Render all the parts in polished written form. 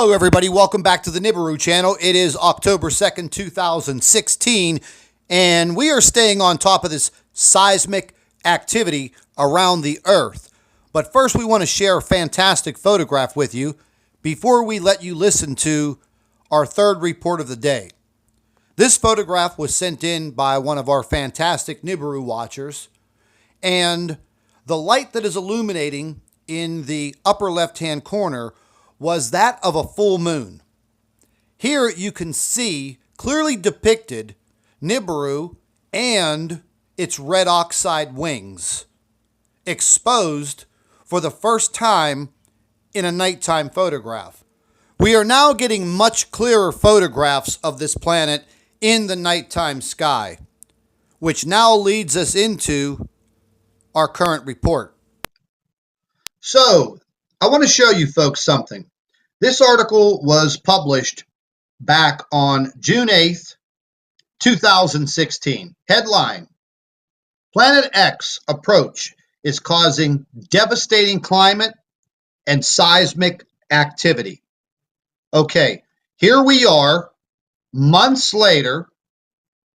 Hello, everybody. Welcome back to the Nibiru channel. It is October 2nd, 2016, and we are staying on top of this seismic activity around the Earth. But first, we want to share a fantastic photograph with you before we let you listen to our third report of the day. This photograph was sent in by one of our fantastic Nibiru watchers, and the light that is illuminating in the upper left-hand corner was that of a full moon. Here you can see clearly depicted Nibiru and its red oxide wings exposed for the first time in a nighttime photograph. We are now getting much clearer photographs of this planet in the nighttime sky, which now leads us into our current report. So, I want to show you folks something. This article was published back on June 8th, 2016. Headline: Planet X approach is causing devastating climate and seismic activity. Okay, here we are, months later,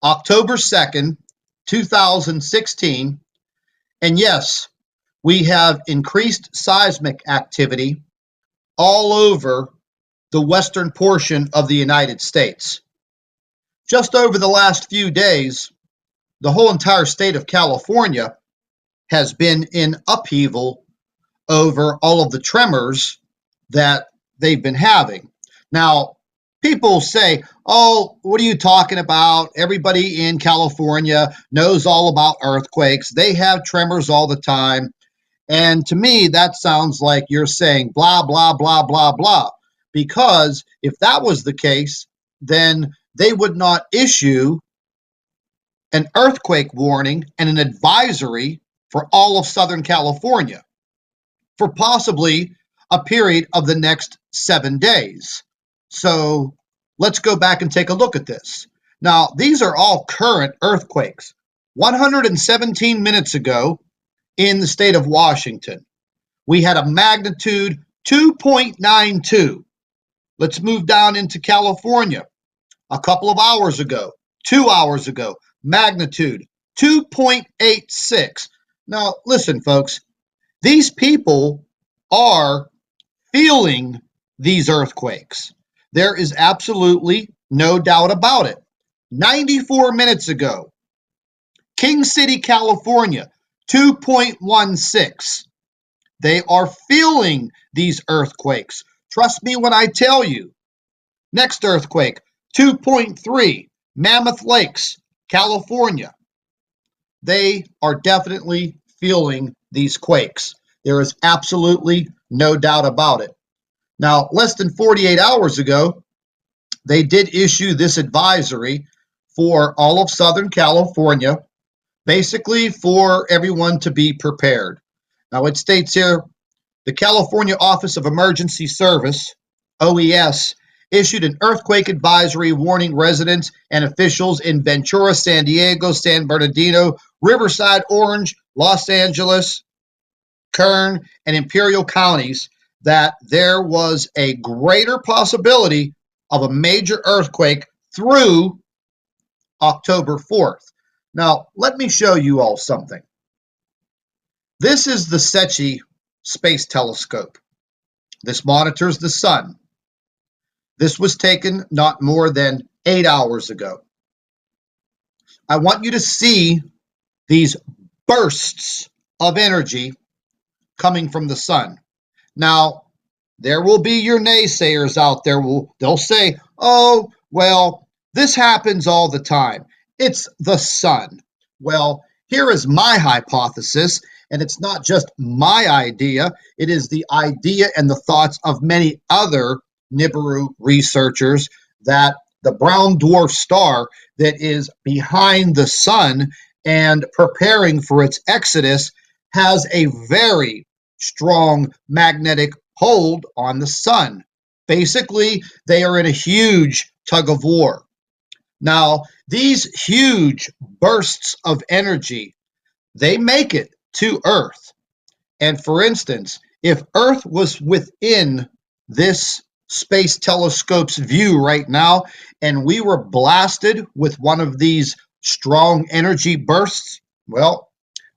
October 2nd, 2016, and yes, we have increased seismic activity all over the western portion of the United States. Just over the last few days, the whole entire state of California has been in upheaval over all of the tremors that they've been having. Now, people say, oh, what are you talking about? Everybody in California knows all about earthquakes. They have tremors all the time. And to me, that sounds like you're saying blah, blah, blah, blah, blah. Because if that was the case, then they would not issue an earthquake warning and an advisory for all of Southern California for possibly a period of the next 7 days. So let's go back and take a look at this. Now, these are all current earthquakes. 117 minutes ago, in the state of Washington, we had a magnitude 2.92. Let's move down into California. A couple of hours ago, 2 hours ago, magnitude 2.86. Now, listen, folks, these people are feeling these earthquakes. There is absolutely no doubt about it. 94 minutes ago, King City, California, 2.16. They are feeling these earthquakes. Trust me when I tell you. Next earthquake, 2.3, Mammoth Lakes, California. They are definitely feeling these quakes. There is absolutely no doubt about it. Now, less than 48 hours ago, they did issue this advisory for all of Southern California, basically for everyone to be prepared. Now, it states here, the California Office of Emergency Service, OES, issued an earthquake advisory warning residents and officials in Ventura, San Diego, San Bernardino, Riverside, Orange, Los Angeles, Kern, and Imperial counties that there was a greater possibility of a major earthquake through October 4th. Now, let me show you all something. This is the SETI Space Telescope. This monitors the sun. This was taken not more than 8 hours ago. I want you to see these bursts of energy coming from the sun. Now, there will be your naysayers out there. They'll say, oh, well, this happens all the time. It's the sun. Well, here is my hypothesis, and it's not just my idea. It is the idea and the thoughts of many other Nibiru researchers that the brown dwarf star that is behind the sun and preparing for its exodus has a very strong magnetic hold on the sun. Basically, they are in a huge tug of war. Now, these huge bursts of energy, they make it to Earth. And for instance, if Earth was within this Space Telescope's view right now, and we were blasted with one of these strong energy bursts, well,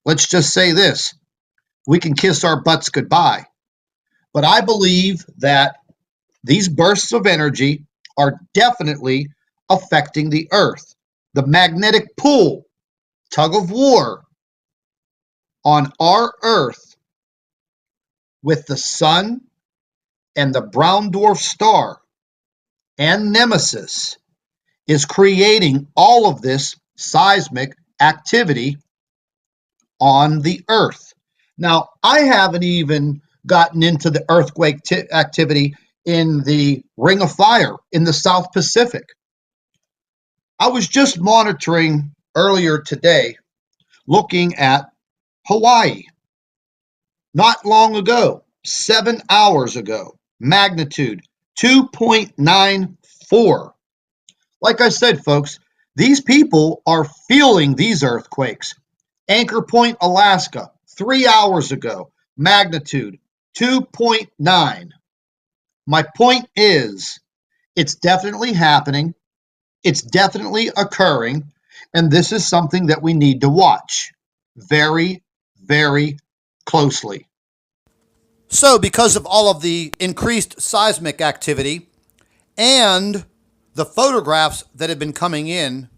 let's just say this. We can kiss our butts goodbye. But I believe that these bursts of energy are definitely affecting the Earth. The magnetic pull, tug of war on our Earth with the sun and the brown dwarf star and Nemesis is creating all of this seismic activity on the Earth. Now, I haven't even gotten into the earthquake activity in the Ring of Fire in the South Pacific. I was just monitoring earlier today, looking at Hawaii. Not long ago, 7 hours ago, magnitude 2.94. Like I said, folks, these people are feeling these earthquakes. Anchor Point, Alaska, 3 hours ago, magnitude 2.9. My point is, it's definitely happening, it's definitely occurring, and this is something that we need to watch very, very closely. So, because of all of the increased seismic activity and the photographs that have been coming in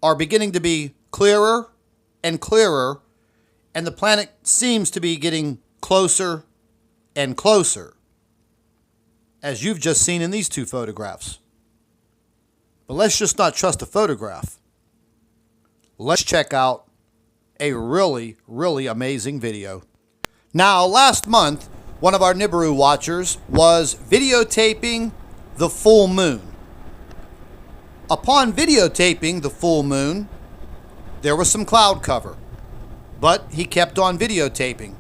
are beginning to be clearer and clearer, and the planet seems to be getting closer and closer, as you've just seen in these two photographs. But let's just not trust a photograph. Let's check out a really, really amazing video. Now, last month, one of our Nibiru watchers was videotaping the full moon. Upon videotaping the full moon, there was some cloud cover, but he kept on videotaping.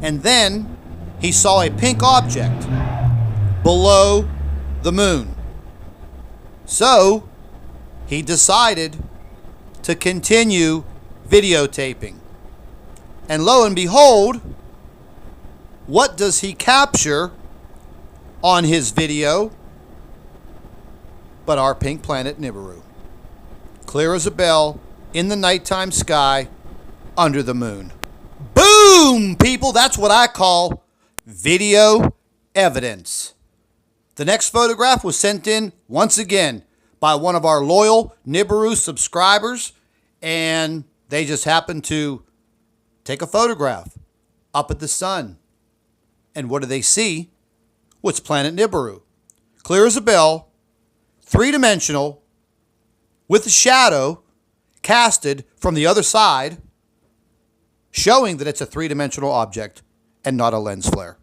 And then he saw a pink object below the moon. So he decided to continue videotaping. And lo and behold, what does he capture on his video but our pink planet Nibiru? Clear as a bell, in the nighttime sky, under the moon. Boom, people! That's what I call video evidence. The next photograph was sent in once again by one of our loyal Nibiru subscribers, and they just happened to take a photograph up at the sun. And what do they see? What's planet Nibiru? Clear as a bell, three-dimensional, with a shadow casted from the other side, showing that it's a three-dimensional object and not a lens flare.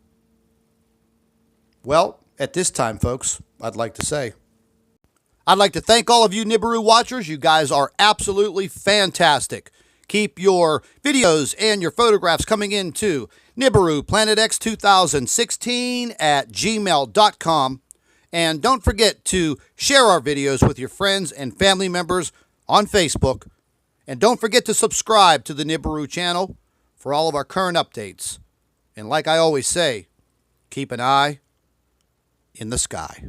Well, at this time, folks, I'd like to thank all of you Nibiru watchers. You guys are absolutely fantastic. Keep your videos and your photographs coming in to NibiruPlanetX2016@gmail.com. And don't forget to share our videos with your friends and family members on Facebook. And don't forget to subscribe to the Nibiru channel for all of our current updates. And like I always say, keep an eye in the sky.